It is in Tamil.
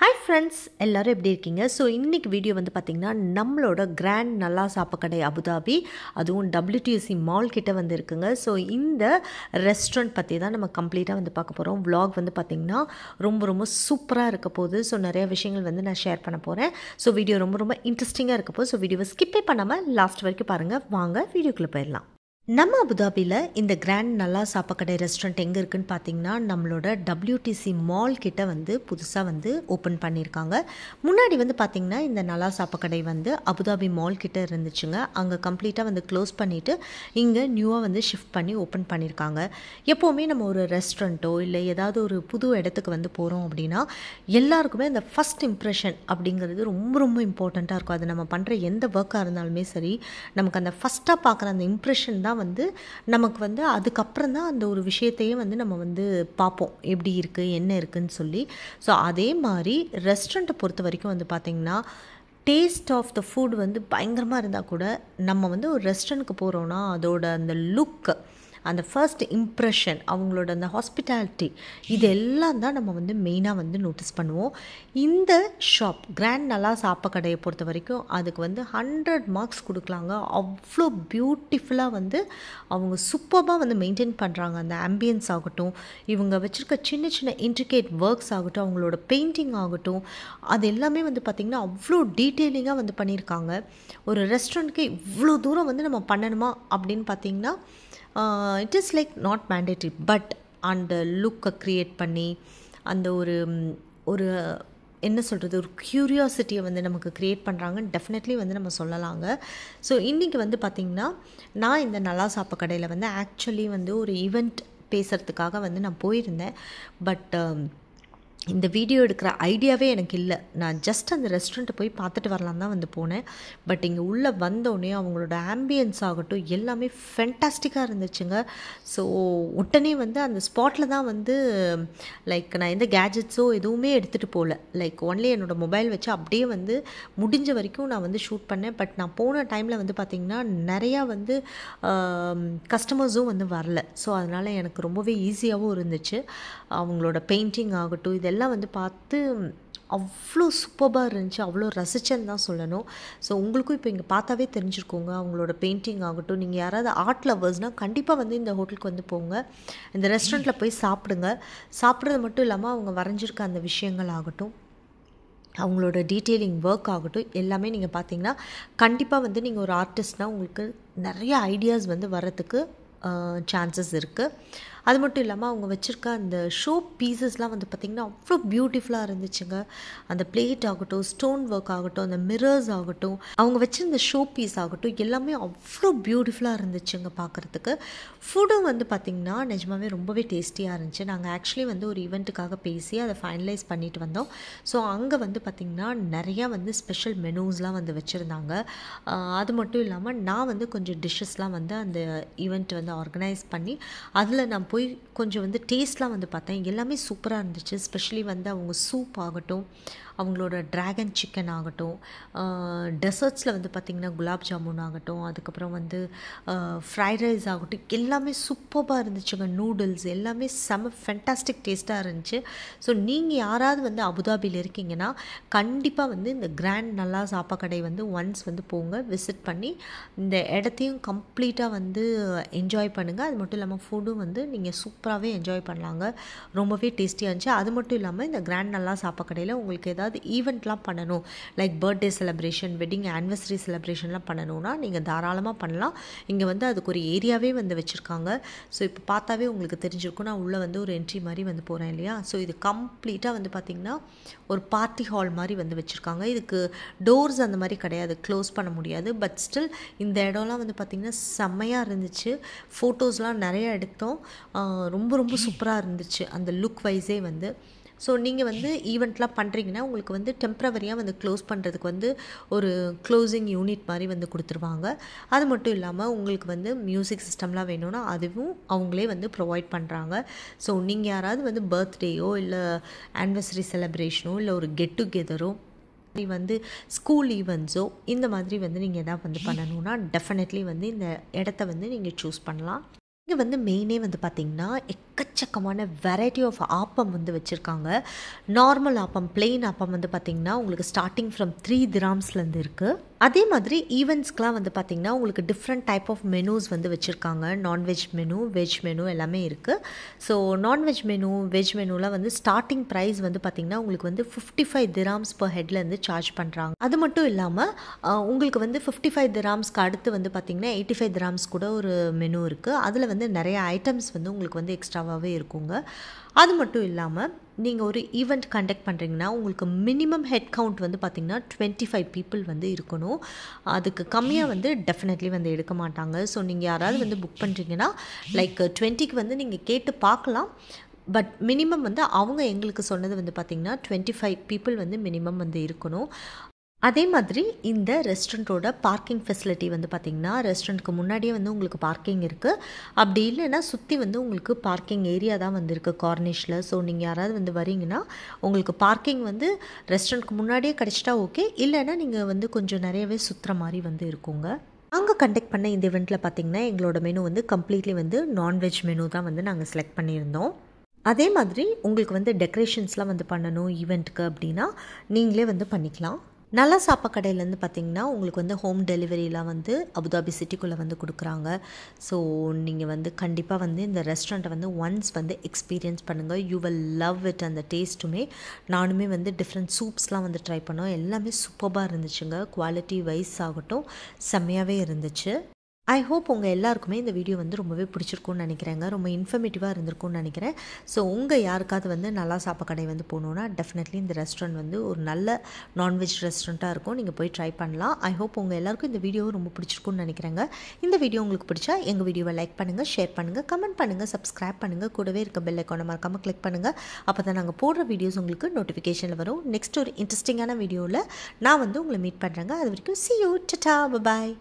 Hi friends, எல்லாரும் எப்படி இருக்கீங்க? ஸோ இன்னைக்கு வீடியோ வந்து பார்த்திங்கன்னா நம்மளோட கிராண்ட் நல்லா சாப்பிடக்கடை அபுதாபி, அதுவும் WTC மால் கிட்ட வந்து இருக்குங்க. ஸோ இந்த ரெஸ்டாரண்ட் பற்றி தான் நம்ம கம்ப்ளீட்டாக வந்து பார்க்க போகிறோம். vlog வந்து பார்த்திங்கன்னா ரொம்ப சூப்பராக இருக்க போகுது. ஸோ நிறைய விஷயங்கள் வந்து நான் ஷேர் பண்ண போகிறேன். ஸோ வீடியோ ரொம்ப இன்ட்ரெஸ்டிங்காக இருக்க போகுது. ஸோ வீடியோவை ஸ்கிப்பே பண்ணாமல் லாஸ்ட் வரைக்கும் பாருங்கள். வாங்க வீடியோக்குள்ளே போயிடலாம். நம்ம அபுதாபியில் இந்த கிராண்ட் நல்லா சாப்பிடக்கடை ரெஸ்டாரண்ட் எங்கே இருக்குதுன்னு பார்த்தீங்கன்னா நம்மளோட WTC மால் கிட்ட வந்து புதுசாக வந்து ஓப்பன் பண்ணியிருக்காங்க. முன்னாடி வந்து பார்த்திங்கன்னா இந்த நல்லா சாப்பிடக்கடை வந்து அபுதாபி மால் கிட்ட இருந்துச்சுங்க. அங்கே கம்ப்ளீட்டாக வந்து க்ளோஸ் பண்ணிவிட்டு இங்கே நியூவாக வந்து ஷிஃப்ட் பண்ணி ஓப்பன் பண்ணியிருக்காங்க. எப்போவுமே நம்ம ஒரு ரெஸ்டாரண்ட்டோ இல்லை ஏதாவது ஒரு புது இடத்துக்கு வந்து போகிறோம் அப்படின்னா எல்லாருக்குமே இந்த ஃபஸ்ட் இம்ப்ரெஷன் அப்படிங்கிறது ரொம்ப இம்பார்ட்டண்ட்டாக இருக்கும். அது நம்ம பண்ணுற எந்த ஒர்க்காக இருந்தாலுமே சரி, நமக்கு அந்த ஃபஸ்ட்டாக பார்க்குற அந்த இம்ப்ரெஷன் தான் வந்து நமக்கு வந்து அதுக்கப்புறம் தான் அந்த ஒரு விஷயத்தையே வந்து நம்ம வந்து பார்ப்போம், எப்படி இருக்குது என்ன இருக்குதுன்னு சொல்லி. ஸோ அதே மாதிரி ரெஸ்டாரண்ட்டை பொறுத்த வரைக்கும் வந்து பார்த்திங்கன்னா டேஸ்ட் ஆஃப் த ஃபுட் வந்து பயங்கரமாக இருந்தால் கூட நம்ம வந்து ஒரு ரெஸ்டாரண்ட்டுக்கு போகிறோன்னா அதோட அந்த லுக்கு, அந்த ஃபர்ஸ்ட் இம்ப்ரெஷன், அவங்களோட அந்த ஹாஸ்பிட்டாலிட்டி, இது எல்லாம் தான் நம்ம வந்து மெயினாக வந்து நோட்டீஸ் பண்ணுவோம். இந்த ஷாப் கிராண்ட் நல்லா சாப்பிடக்கடையை பொறுத்த வரைக்கும் அதுக்கு வந்து 100 மார்க்ஸ் கொடுக்கலாங்க. அவ்வளோ பியூட்டிஃபுல்லாக வந்து அவங்க சூப்பராக வந்து மெயின்டைன் பண்ணுறாங்க. அந்த ஆம்பியன்ஸ் ஆகட்டும், இவங்க வச்சுருக்க சின்ன இன்ட்ரிகேட் ஒர்க்ஸ் ஆகட்டும், அவங்களோட பெயிண்டிங் ஆகட்டும், அது எல்லாமே வந்து பார்த்திங்கன்னா அவ்வளோ டீட்டெயிலிங்காக வந்து பண்ணியிருக்காங்க. ஒரு ரெஸ்டாரண்ட்டுக்கு இவ்வளோ தூரம் வந்து நம்ம பண்ணணுமா அப்படின்னு பார்த்திங்கன்னா it is like not mandatory. But அந்த லுக்கை க்ரியேட் பண்ணி அந்த ஒரு என்ன சொல்கிறது, ஒரு க்யூரியாசிட்டியை வந்து நமக்கு க்ரியேட் பண்ணுறாங்கன்னு டெஃபினெட்லி வந்து நம்ம சொல்லலாங்க. ஸோ இன்றைக்கி வந்து பார்த்திங்கன்னா நான் இந்த நல்லா சாப்பிட கடையில் வந்து ஆக்சுவலி வந்து ஒரு ஈவெண்ட் பேசுகிறதுக்காக வந்து நான் போயிருந்தேன். பட் இந்த வீடியோ எடுக்கிற ஐடியாவே எனக்கு இல்லை. நான் ஜஸ்ட் அந்த ரெஸ்டாரண்ட்டை போய் பார்த்துட்டு வரலாம் தான் வந்து போனேன். பட் இங்கே உள்ளே வந்தோடனே அவங்களோட ஆம்பியன்ஸ் ஆகட்டும் எல்லாமே ஃபென்டாஸ்டிக்காக இருந்துச்சுங்க. ஸோ உடனே வந்து அந்த ஸ்பாட்டில் தான் வந்து லைக் நான் எந்த கேஜெட்ஸோ எதுவுமே எடுத்துகிட்டு போகல. லைக் ஒன்லி என்னோடய மொபைல் வச்சு அப்படியே வந்து முடிஞ்ச வரைக்கும் நான் வந்து ஷூட் பண்ணேன். பட் நான் போன டைமில் வந்து பார்த்திங்கன்னா நிறையா வந்து கஸ்டமர்ஸும் வந்து வரல. ஸோ அதனால் எனக்கு ரொம்பவே ஈஸியாகவும் இருந்துச்சு. அவங்களோட பெயிண்டிங் ஆகட்டும் இதெல்லாம் வந்து பார்த்து அவ்வளோ சூப்பராக இருந்துச்சு, அவ்வளோ ரசிச்சேன்னு தான் சொல்லணும். ஸோ உங்களுக்கும் இப்போ இங்கே பார்த்தாவே தெரிஞ்சிருக்கோங்க அவங்களோட பெயிண்டிங் ஆகட்டும். நீங்கள் யாராவது ஆர்ட் லவர்ஸ்னால் கண்டிப்பாக வந்து இந்த ஹோட்டலுக்கு வந்து போங்க, இந்த ரெஸ்டாரண்ட்டில் போய் சாப்பிடுங்க. சாப்பிட்றது மட்டும் இல்லாமல் அவங்க வரைஞ்சிருக்க அந்த விஷயங்கள் ஆகட்டும், அவங்களோட டீட்டெயிலிங் ஒர்க் ஆகட்டும் எல்லாமே நீங்கள் பார்த்தீங்கன்னா கண்டிப்பாக வந்து நீங்கள் ஒரு ஆர்டிஸ்ட்னால் உங்களுக்கு நிறைய ஐடியாஸ் வந்து வரத்துக்கு சான்சஸ் இருக்குது. அது மட்டும் இல்லாமல் அவங்க வச்சுருக்க அந்த ஷோ பீசஸ்லாம் வந்து பார்த்திங்கன்னா அவ்வளோ பியூட்டிஃபுல்லாக இருந்துச்சுங்க. அந்த பிளேட் ஆகட்டும், ஸ்டோன் ஒர்க் ஆகட்டும், அந்த மிரர்ஸ் ஆகட்டும், அவங்க வச்சுருந்த ஷோ பீஸ் ஆகட்டும் எல்லாமே அவ்வளோ பியூட்டிஃபுல்லாக இருந்துச்சுங்க பார்க்குறதுக்கு. ஃபுட்டும் வந்து பார்த்திங்கன்னா நிஜமாவே ரொம்பவே டேஸ்டியாக இருந்துச்சு. நாங்கள் ஆக்சுவலி வந்து ஒரு ஈவெண்ட்டுக்காக பேசி அதை ஃபைனலைஸ் பண்ணிட்டு வந்தோம். ஸோ அங்கே வந்து பார்த்திங்கன்னா நிறையா வந்து ஸ்பெஷல் மெனூஸ்லாம் வந்து வச்சுருந்தாங்க. அது மட்டும் இல்லாமல் நான் வந்து கொஞ்சம் டிஷ்ஷஸ்லாம் வந்து அந்த ஈவெண்ட் வந்து ஆர்கனைஸ் பண்ணி அதில் நான் போய் கொஞ்சம் வந்து டேஸ்ட்லாம் வந்து பார்த்தேன். எல்லாமே சூப்பராக இருந்துச்சு. ஸ்பெஷலி வந்து அவங்க சூப் ஆகட்டும், அவங்களோட ட்ராகன் சிக்கன் ஆகட்டும், டெசர்ட்ஸில் வந்து பார்த்திங்கன்னா குலாப் ஜாமுன் ஆகட்டும், அதுக்கப்புறம் வந்து ஃப்ரைட் ரைஸ் ஆகட்டும் எல்லாமே சூப்பராக இருந்துச்சுங்க. நூடுல்ஸ் எல்லாமே செம ஃபென்டாஸ்டிக் டேஸ்ட்டாக இருந்துச்சு. ஸோ நீங்கள் யாராவது வந்து அபுதாபியில் இருக்கீங்கன்னா கண்டிப்பாக வந்து இந்த கிராண்ட் நல்லா சாப்பாக்கடை வந்து ஒன்ஸ் வந்து போங்க, விசிட் பண்ணி இந்த இடத்தையும் கம்ப்ளீட்டாக வந்து என்ஜாய் பண்ணுங்கள். அது மட்டும் இல்லாமல் ஃபுட்டும் வந்து நீங்கள் சூப்பராகவே என்ஜாய் பண்ணலாங்க. ரொம்பவே டேஸ்டியாக இருந்துச்சு. அது மட்டும் இல்லாமல் இந்த கிராண்ட் நல்லா சாப்பாக்கடையில் உங்களுக்கு ஏதாவது ஈவெண்ட்லாம் பண்ணணும், like birthday celebration, wedding anniversary செலிப்ரேஷன்லாம் பண்ணணும்னா நீங்கள் தாராளமாக பண்ணலாம். இங்கே வந்து அதுக்கு ஒரு ஏரியாவே வந்து வச்சுருக்காங்க. ஸோ இப்போ பார்த்தாவே உங்களுக்கு தெரிஞ்சிருக்கும். நான் உள்ளே வந்து ஒரு என்ட்ரி மாதிரி வந்து போகிறேன் இல்லையா. ஸோ இது கம்ப்ளீட்டாக வந்து பார்த்திங்கன்னா ஒரு பார்ட்டி ஹால் மாதிரி வந்து வச்சுருக்காங்க. இதுக்கு டோர்ஸ் அந்த மாதிரி கிடையாது, க்ளோஸ் பண்ண முடியாது. பட் ஸ்டில் இந்த இடம்லாம் வந்து பார்த்திங்கன்னா செம்மையாக இருந்துச்சு. ஃபோட்டோஸ்லாம் நிறையா எடுத்தோம். ரொம்ப சூப்பராக இருந்துச்சு அந்த லுக் வைஸே வந்து. ஸோ நீங்கள் வந்து ஈவெண்ட்லாம் பண்ணுறீங்கன்னா உங்களுக்கு வந்து டெம்ப்ரவரியாக வந்து க்ளோஸ் பண்ணுறதுக்கு வந்து ஒரு க்ளோசிங் யூனிட் மாதிரி வந்து கொடுத்துருவாங்க. அது மட்டும் இல்லாமல் உங்களுக்கு வந்து மியூசிக் சிஸ்டம்லாம் வேணும்னா அதுவும் அவங்களே வந்து ப்ரொவைட் பண்ணுறாங்க. ஸோ நீங்கள் யாராவது வந்து பர்த்டேயோ இல்லை ஆனிவர்சரி செலிப்ரேஷனோ இல்லை ஒரு கெட் டுகெதரோ வந்து ஸ்கூல் ஈவெண்ட்ஸோ இந்த மாதிரி வந்து நீங்கள் எதாவது வந்து பண்ணணுன்னா டெஃபினெட்லி வந்து இந்த இடத்த வந்து நீங்கள் சூஸ் பண்ணலாம். இங்கே வந்து மெயினே வந்து பார்த்திங்கன்னா எக்கச்சக்கமான வெரைட்டி ஆஃப் ஆப்பம் வந்து வச்சுருக்காங்க. நார்மல் ஆப்பம், பிளெயின் ஆப்பம் வந்து பார்த்திங்கன்னா உங்களுக்கு ஸ்டார்டிங் ஃப்ரம் 3 திராம்ஸ்லேருந்து இருக்குது. அதே மாதிரி ஈவெண்ட்ஸ்க்கெலாம் வந்து பார்த்திங்கன்னா உங்களுக்கு டிஃப்ரெண்ட் டைப் ஆஃப் மெனூஸ் வந்து வச்சுருக்காங்க. நான்வெஜ் மெனு, வெஜ் மெனு எல்லாமே இருக்குது. ஸோ நான்வெஜ் மெனு, வெஜ் மெனுலாம் வந்து ஸ்டார்டிங் ப்ரைஸ் வந்து பார்த்திங்கன்னா உங்களுக்கு வந்து 55 திராம்ஸ் per ஹெட்லேருந்து சார்ஜ் பண்ணுறாங்க. அது மட்டும் இல்லாமல் உங்களுக்கு வந்து 55 திராம்ஸ்க்கு அடுத்து வந்து பார்த்திங்கன்னா 85 திராம்ஸ் கூட ஒரு மெனு இருக்குது. அதில் வந்து நிறைய ஐட்டம்ஸ் வந்து உங்களுக்கு வந்து எக்ஸ்ட்ராவாகவே இருக்குங்க. அது மட்டும் இல்லாமல் நீங்கள் ஒரு ஈவெண்ட் கண்டக்ட் பண்ணுறீங்கன்னா உங்களுக்கு மினிமம் ஹெட் கவுண்ட் வந்து பார்த்திங்கன்னா 25 பீப்புள் வந்து இருக்கணும். அதுக்கு கம்மியாக வந்து டெஃபினெட்லி வந்து எடுக்க மாட்டாங்க. ஸோ நீங்கள் யாராவது வந்து புக் பண்ணுறீங்கன்னா லைக் 20க்கு வந்து நீங்கள் கேட்டு பார்க்கலாம். பட் மினிமம் வந்து அவங்க எங்களுக்கு சொன்னது வந்து பார்த்திங்கன்னா 25 பீப்புள் வந்து மினிமம் வந்து இருக்கணும். அதே மாதிரி இந்த ரெஸ்டாரண்ட்டோட பார்க்கிங் ஃபெசிலிட்டி வந்து பார்த்திங்கன்னா ரெஸ்டாரண்ட்டுக்கு முன்னாடியே வந்து உங்களுக்கு பார்க்கிங் இருக்குது. அப்படி இல்லைன்னா சுற்றி வந்து உங்களுக்கு பார்க்கிங் ஏரியா தான் வந்து இருக்குது கார்னிஷில். ஸோ நீங்கள் யாராவது வந்து வரீங்கன்னா உங்களுக்கு பார்க்கிங் வந்து ரெஸ்டாரண்ட்டுக்கு முன்னாடியே கிடச்சிட்டா ஓகே, இல்லைன்னா நீங்கள் வந்து கொஞ்சம் நிறையவே சுற்றுற மாதிரி வந்து இருக்குங்க. நாங்கள் கண்டக்ட் பண்ண இந்த இவெண்ட்டில் பார்த்திங்கன்னா எங்களோட மெனு வந்து கம்ப்ளீட்லி வந்து நான்வெஜ் மெனு தான் வந்து நாங்கள் செலக்ட் பண்ணியிருந்தோம். அதே மாதிரி உங்களுக்கு வந்து டெக்கரேஷன்ஸ்லாம் வந்து பண்ணணும் ஈவெண்ட்டுக்கு அப்படின்னா நீங்களே வந்து பண்ணிக்கலாம். நல்லா சாப்பாக்கடையிலேருந்து பார்த்திங்கன்னா உங்களுக்கு வந்து ஹோம் டெலிவரிலாம் வந்து அபுதாபி சிட்டிக்குள்ளே வந்து கொடுக்குறாங்க. ஸோ நீங்கள் வந்து கண்டிப்பாக வந்து இந்த ரெஸ்டாரண்ட்டை வந்து ஒன்ஸ் வந்து எக்ஸ்பீரியன்ஸ் பண்ணுங்கள். You will love it. அந்த டேஸ்ட்டுமே நானுமே வந்து டிஃப்ரெண்ட் சூப்ஸ்லாம் வந்து ட்ரை பண்ணோம். எல்லாமே சூப்பராக இருந்துச்சுங்க. குவாலிட்டி வைஸ் ஆகட்டும் செம்மையாகவே இருந்துச்சு. ஐ ஹோப் உங்கள் எல்லாருக்குமே இந்த வீடியோ வந்து ரொம்பவே பிடிச்சிருக்குன்னு நினைக்கிறேங்க. ரொம்ப இன்ஃபர்மேட்டிவாக இருந்திருக்கும்னு நினைக்கிறேன். ஸோ உங்கள் யாருக்காவது வந்து நல்லா சாப்பாக்கடை வந்து போகணுன்னா டெஃபினெட்லி இந்த ரெஸ்டாரண்ட் வந்து ஒரு நல்ல நான்வெஜ் ரெஸ்டாரண்ட்டாக இருக்கும். நீங்கள் போய் ட்ரை பண்ணலாம். ஐ ஹோப் உங்கள் எல்லாருக்கும் இந்த வீடியோ ரொம்ப பிடிச்சிருக்குன்னு நினைக்கிறேங்க. இந்த வீடியோ உங்களுக்கு பிடிச்சா எங்கள் வீடியோவை லைக் பண்ணுங்கள், ஷேர் பண்ணுங்கள், கமெண்ட் பண்ணுங்கள், சப்ஸ்கிரைப் பண்ணுங்கள். கூடவே இருக்க பெல் ஐக்கானை மறக்காமல் கிளிக் பண்ணுங்கள். அப்போ தான் நாங்கள் போடுற வீடியோஸ் உங்களுக்கு நோட்டிஃபிகேஷனில் வரும். நெக்ஸ்ட் ஒரு இன்ட்ரெஸ்டிங்கான வீடியோவில் நான் வந்து உங்களை மீட் பண்ணுறேங்க. அது வரைக்கும் see you, ta-ta, bye-bye.